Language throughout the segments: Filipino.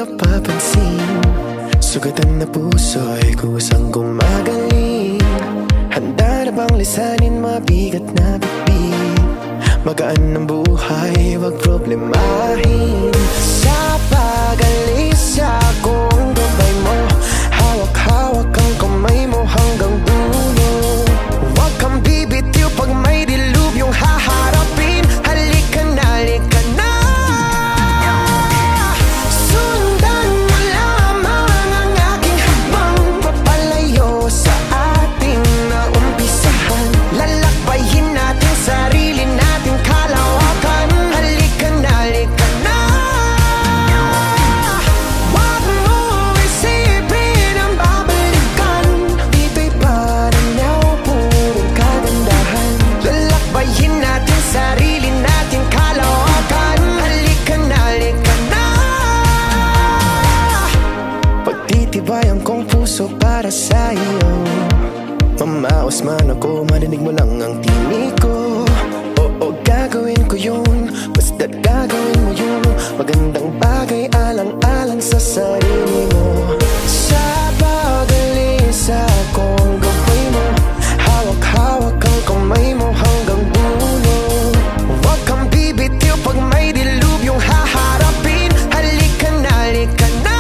napapansin. Sugatan na puso'y kusang gumagaling. Handa na bang lisanin mabigat na bibig? Magaan ng buhay, wag problemahin. Sa pag-alis akong gabay mo, hawak-hawak ang kamay mo hanggang dulo. Wag kang bibitiw pag may dilubyong haharapin. Halika na, halika na. Sundan mo lamang ang aking habang papalayo sa ating naumpisahan. Lalakbayin natin sarili natin kalawakan. Halika na, halika na. Wag mo isipin ang babalikan. Dito'y paranaw, purong kagandahan. Lalakbayin natin sarili natin kalawakan. Halika na, halika na. Pagtitibayan kong puso para sa iyo. Mamaos man ako, marinig mo lang ang tinig ko. Oo, gagawin ko yun, basta't gagawin mo yun. Magandang bagay, alang-alang sa sarili mo. Sa pag-alis akong gabay mo, hawak-hawak ang kamay mo hanggang dulo. Huwag kang bibitiw pag may dilubyong haharapin. Halika na, halika na.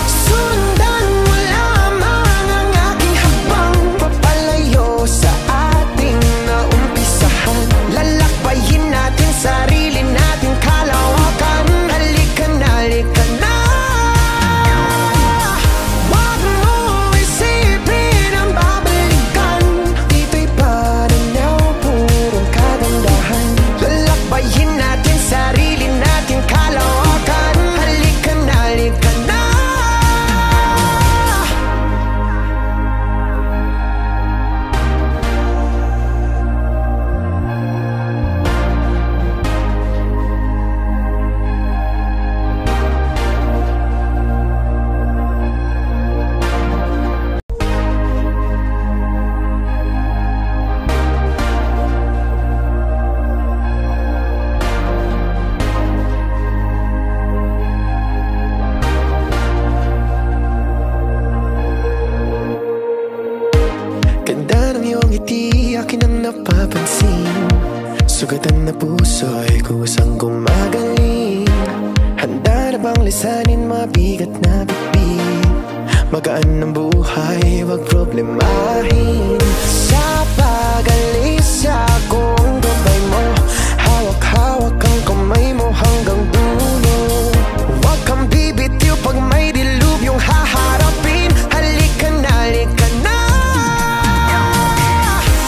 Sundan mo lamang ang aking habang papalayo sa ating naumpisahan. Lalakbayin natin sarili natin kalawakan. Halika na, halika na. Wag mo isipin ang babalikan. Dito'y paranaw, purong kagandahan. Lalakbayin natin sarili natin kalawakan. Halika na, halika na. Ganda ng iyong ngiti, akin ang napapansin. Sugatan na puso'y kusang gumagaling. Handa na bang lisanin mabigat na bibig? Magaan ng buhay, wag problemahin. Sa pag-alis akong gabay mo, hawak-hawak ang kamay mo hanggang dulo. Wag kang bibitiw pag may dilubyong haharapin. Halika na, halika na.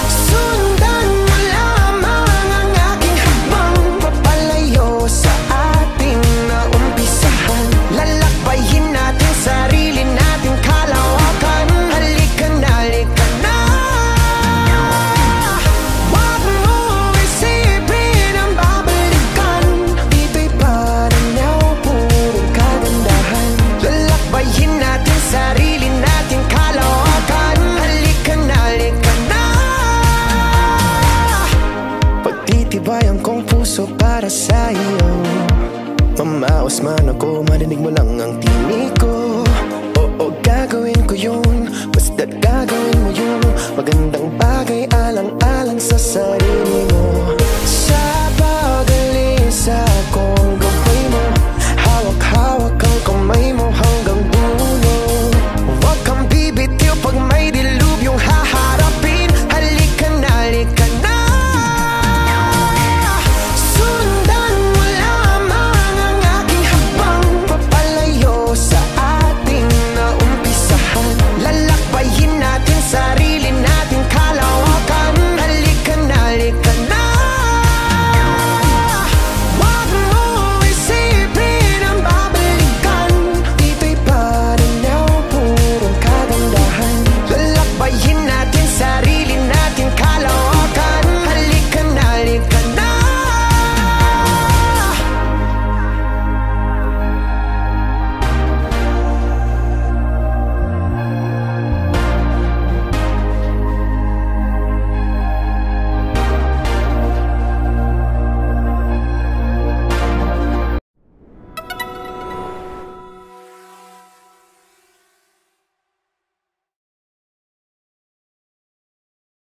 Sundan mo lamang ang aking habang papalayo sa ating naumpisahan. Lalakbayin natin sarili natin kalawakan. Halika na, halika na. Wag mo isipin ang babalikan. Dito'y paranaw, purong kagandahan. Lalakbayin natin sarili natin kalawakan. Halika na, halika na. Pagtitibayan kong puso para sa iyo. Mamaos man ako, marinig mo lang ang tinig ko. Oo, gagawin ko yun, basta't gagawin mo yun. Magandang bagay, alang-alang sa sarili mo.